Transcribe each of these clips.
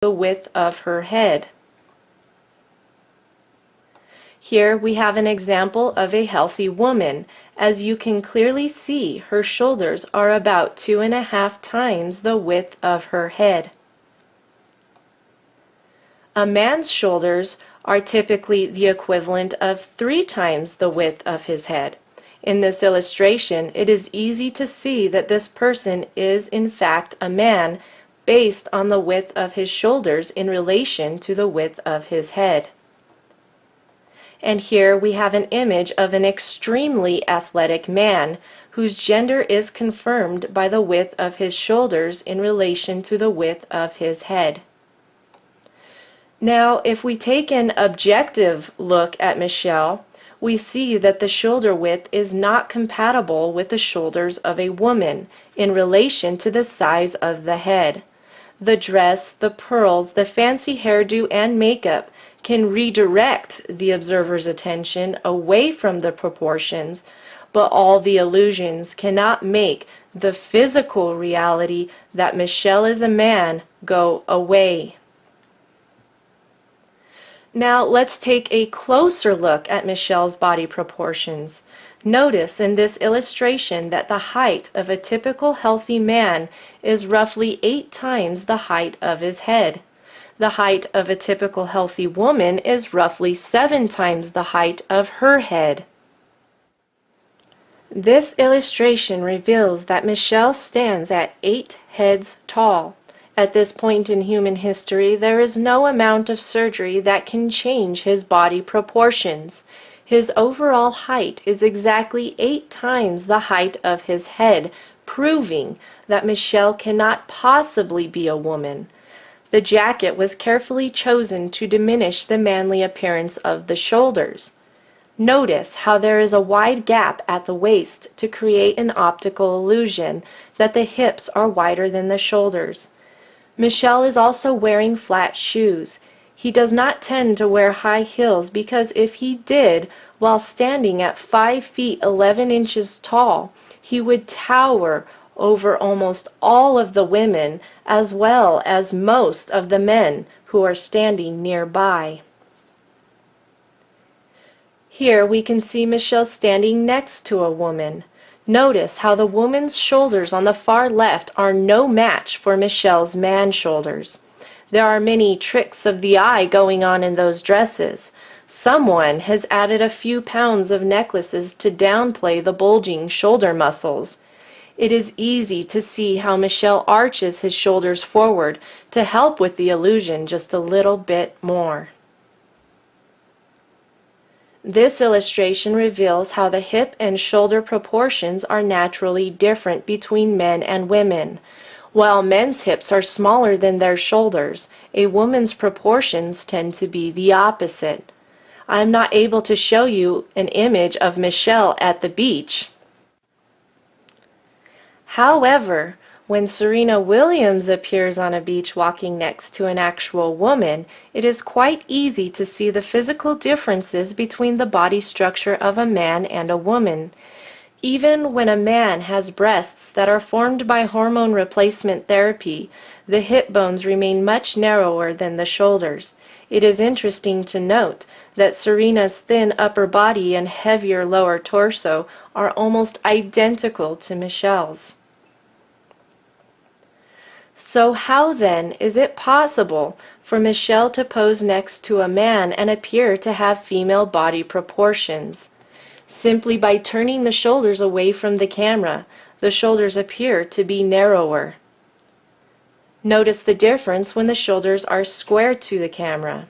the width of her head. Here we have an example of a healthy woman. As you can clearly see, her shoulders are about 2.5 times the width of her head. A man's shoulders are typically the equivalent of 3 times the width of his head. In this illustration, it is easy to see that this person is in fact a man based on the width of his shoulders in relation to the width of his head. And here we have an image of an extremely athletic man whose gender is confirmed by the width of his shoulders in relation to the width of his head. Now, if we take an objective look at Michelle, we see that the shoulder width is not compatible with the shoulders of a woman in relation to the size of the head. The dress, the pearls, the fancy hairdo, and makeup can redirect the observer's attention away from the proportions, but all the illusions cannot make the physical reality that Michelle is a man go away. Now let's take a closer look at Michelle's body proportions. Notice in this illustration that the height of a typical healthy man is roughly 8 times the height of his head. The height of a typical healthy woman is roughly 7 times the height of her head. This illustration reveals that Michelle stands at 8 heads tall. At this point in human history, there is no amount of surgery that can change his body proportions. His overall height is exactly 8 times the height of his head, proving that Michelle cannot possibly be a woman. The jacket was carefully chosen to diminish the manly appearance of the shoulders. Notice how there is a wide gap at the waist to create an optical illusion that the hips are wider than the shoulders. Michelle is also wearing flat shoes. He does not tend to wear high heels because if he did, while standing at 5 feet 11 inches tall, he would tower over almost all of the women as well as most of the men who are standing nearby. Here we can see Michelle standing next to a woman. Notice how the woman's shoulders on the far left are no match for Michelle's man shoulders. There are many tricks of the eye going on in those dresses. Someone has added a few pounds of necklaces to downplay the bulging shoulder muscles. It is easy to see how Michelle arches his shoulders forward to help with the illusion just a little bit more. This illustration reveals how the hip and shoulder proportions are naturally different between men and women. While men's hips are smaller than their shoulders, a woman's proportions tend to be the opposite. I am not able to show you an image of Michelle at the beach. However, when Serena Williams appears on a beach walking next to an actual woman, it is quite easy to see the physical differences between the body structure of a man and a woman. Even when a man has breasts that are formed by hormone replacement therapy, the hip bones remain much narrower than the shoulders. It is interesting to note that Serena's thin upper body and heavier lower torso are almost identical to Michelle's. So how then is it possible for Michelle to pose next to a man and appear to have female body proportions? Simply by turning the shoulders away from the camera, the shoulders appear to be narrower. Notice the difference when the shoulders are square to the camera.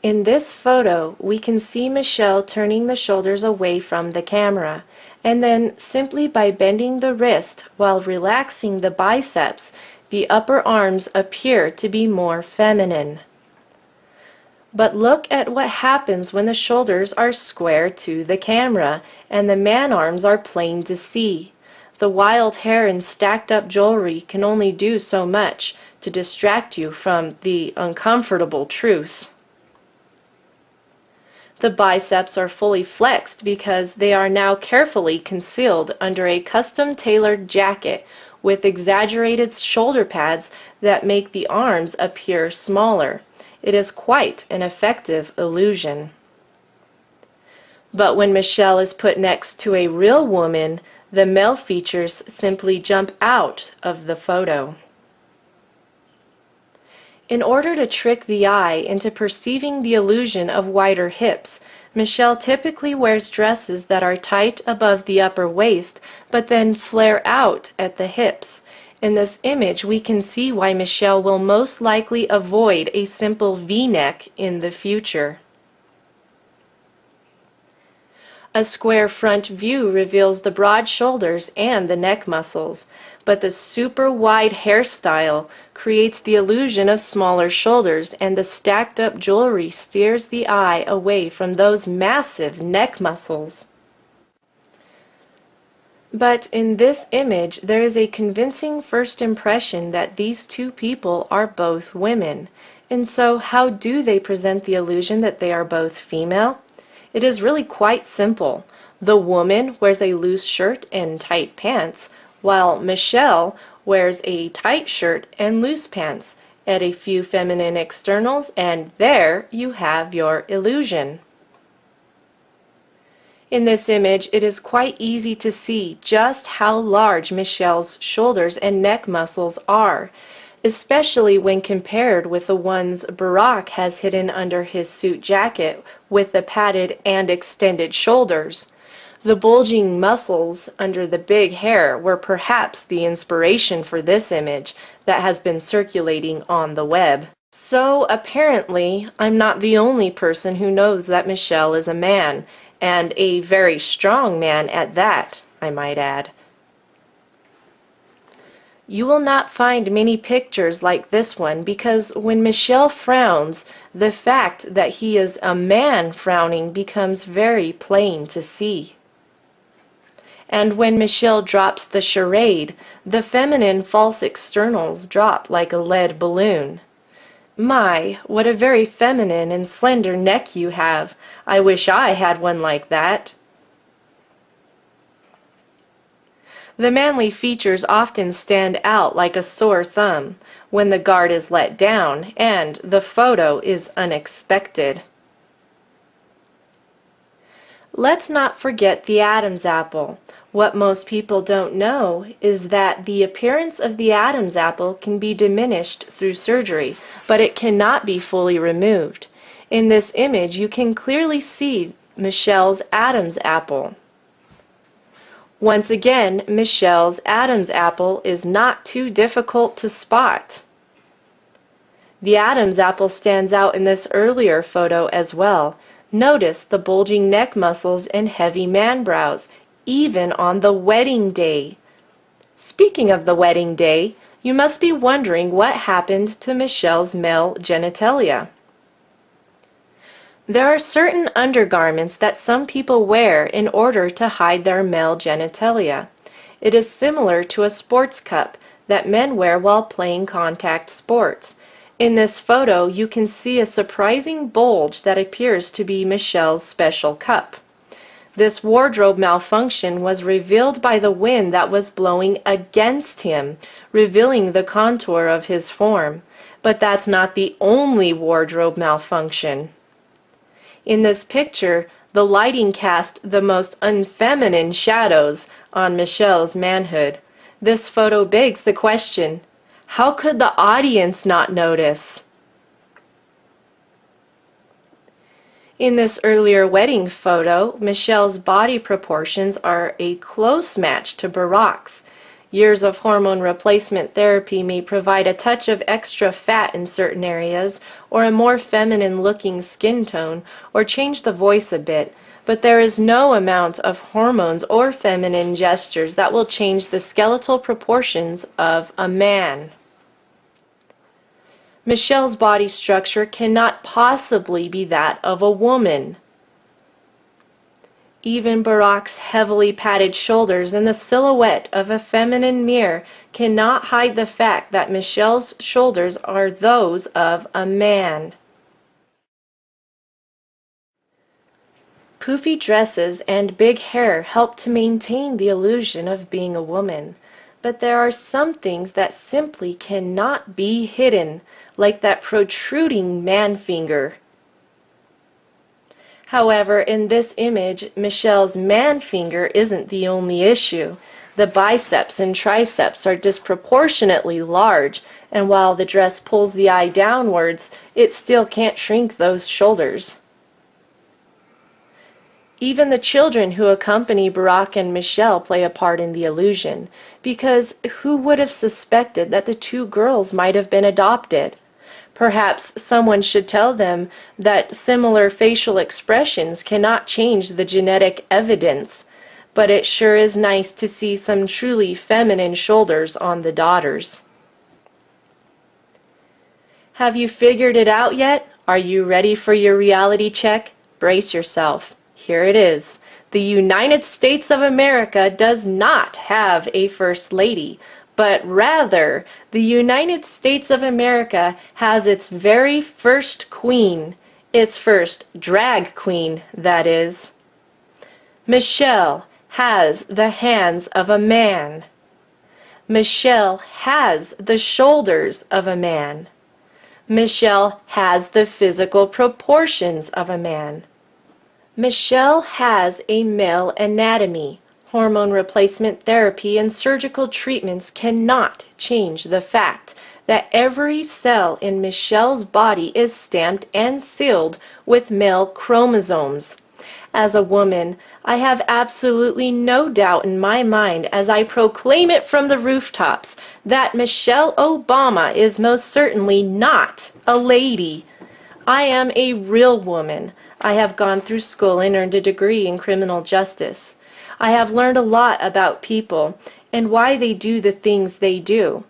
In this photo, we can see Michelle turning the shoulders away from the camera, and then simply by bending the wrist while relaxing the biceps, the upper arms appear to be more feminine. But look at what happens when the shoulders are square to the camera and the man arms are plain to see. The wild hair and stacked up jewelry can only do so much to distract you from the uncomfortable truth. The biceps are fully flexed because they are now carefully concealed under a custom-tailored jacket with exaggerated shoulder pads that make the arms appear smaller. It is quite an effective illusion. But when Michelle is put next to a real woman, the male features simply jump out of the photo. In order to trick the eye into perceiving the illusion of wider hips, Michelle typically wears dresses that are tight above the upper waist, but then flare out at the hips. In this image, we can see why Michelle will most likely avoid a simple V-neck in the future. A square front view reveals the broad shoulders and the neck muscles, but the super wide hairstyle creates the illusion of smaller shoulders, and the stacked up jewelry steers the eye away from those massive neck muscles. But in this image, there is a convincing first impression that these two people are both women. And so how do they present the illusion that they are both female? It is really quite simple. The woman wears a loose shirt and tight pants, while Michelle wears a tight shirt and loose pants. Add a few feminine externals, and there you have your illusion. In this image, it is quite easy to see just how large Michelle's shoulders and neck muscles are, especially when compared with the ones Barack has hidden under his suit jacket with the padded and extended shoulders. The bulging muscles under the big hair were perhaps the inspiration for this image that has been circulating on the web. So apparently, I'm not the only person who knows that Michelle is a man, and a very strong man at that, I might add. You will not find many pictures like this one because when Michelle frowns, the fact that he is a man frowning becomes very plain to see. And when Michelle drops the charade, the feminine false externals drop like a lead balloon. My, what a very feminine and slender neck you have. I wish I had one like that. The manly features often stand out like a sore thumb when the guard is let down and the photo is unexpected. Let's not forget the Adam's apple. What most people don't know is that the appearance of the Adam's apple can be diminished through surgery, but it cannot be fully removed. In this image, you can clearly see Michelle's Adam's apple. Once again, Michelle's Adam's apple is not too difficult to spot. The Adam's apple stands out in this earlier photo as well. Notice the bulging neck muscles and heavy man brows, even on the wedding day. Speaking of the wedding day, you must be wondering what happened to Michelle's male genitalia. There are certain undergarments that some people wear in order to hide their male genitalia. It is similar to a sports cup that men wear while playing contact sports. In this photo, you can see a surprising bulge that appears to be Michelle's special cup. This wardrobe malfunction was revealed by the wind that was blowing against him, revealing the contour of his form. But that's not the only wardrobe malfunction. In this picture, the lighting cast the most unfeminine shadows on Michelle's manhood. This photo begs the question, how could the audience not notice? In this earlier wedding photo, Michelle's body proportions are a close match to Barack's. Years of hormone replacement therapy may provide a touch of extra fat in certain areas, or a more feminine-looking skin tone, or change the voice a bit, but there is no amount of hormones or feminine gestures that will change the skeletal proportions of a man. Michelle's body structure cannot possibly be that of a woman. Even Barack's heavily padded shoulders and the silhouette of a feminine mirror cannot hide the fact that Michelle's shoulders are those of a man. Poofy dresses and big hair help to maintain the illusion of being a woman, But there are some things that simply cannot be hidden, like that protruding man finger. However, in this image, Michelle's man finger isn't the only issue. The biceps and triceps are disproportionately large, and while the dress pulls the eye downwards, it still can't shrink those shoulders. Even the children who accompany Barack and Michelle play a part in the illusion, because who would have suspected that the two girls might have been adopted? Perhaps someone should tell them that similar facial expressions cannot change the genetic evidence, but it sure is nice to see some truly feminine shoulders on the daughters. Have you figured it out yet? Are you ready for your reality check? Brace yourself. Here it is. The United States of America does not have a First Lady, but rather, the United States of America has its very first queen, its first drag queen, that is. Michelle has the hands of a man. Michelle has the shoulders of a man. Michelle has the physical proportions of a man. Michelle has a male anatomy. Hormone replacement therapy and surgical treatments cannot change the fact that every cell in Michelle's body is stamped and sealed with male chromosomes. As a woman, I have absolutely no doubt in my mind as I proclaim it from the rooftops that Michelle Obama is most certainly not a lady. I am a real woman. I have gone through school and earned a degree in criminal justice. I have learned a lot about people and why they do the things they do.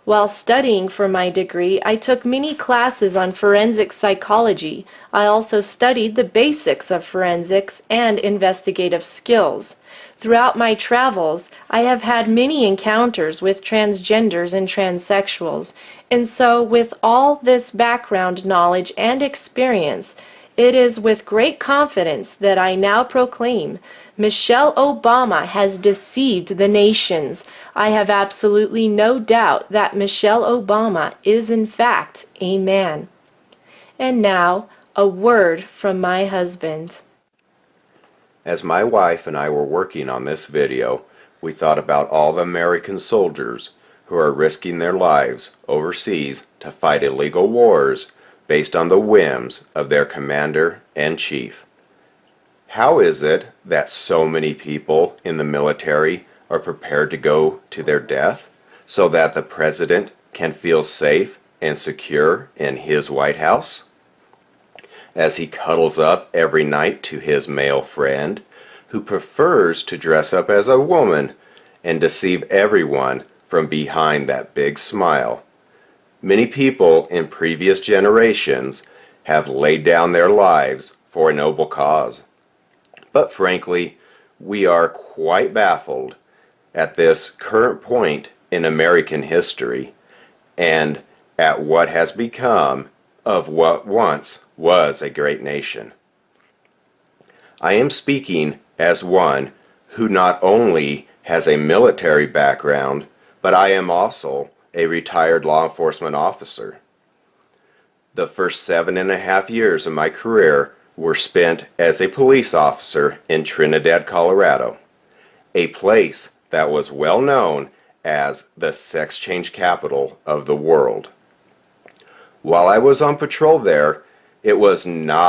While studying for my degree, I took many classes on forensic psychology. I also studied the basics of forensics and investigative skills. Throughout my travels, I have had many encounters with transgenders and transsexuals, and so with all this background knowledge and experience, it is with great confidence that I now proclaim Michelle Obama has deceived the nations. I have absolutely no doubt that Michelle Obama is in fact a man. And now, a word from my husband. As my wife and I were working on this video, we thought about all the American soldiers who are risking their lives overseas to fight illegal wars based on the whims of their commander-in-chief. How is it that so many people in the military are prepared to go to their death so that the president can feel safe and secure in his White House? As he cuddles up every night to his male friend, who prefers to dress up as a woman and deceive everyone from behind that big smile. Many people in previous generations have laid down their lives for a noble cause. But frankly, we are quite baffled at this current point in American history and at what has become of what once was a great nation. I am speaking as one who not only has a military background, but I am also a retired law enforcement officer. The first 7.5 years of my career were spent as a police officer in Trinidad, Colorado, a place that was well known as the sex change capital of the world. While I was on patrol there, it was not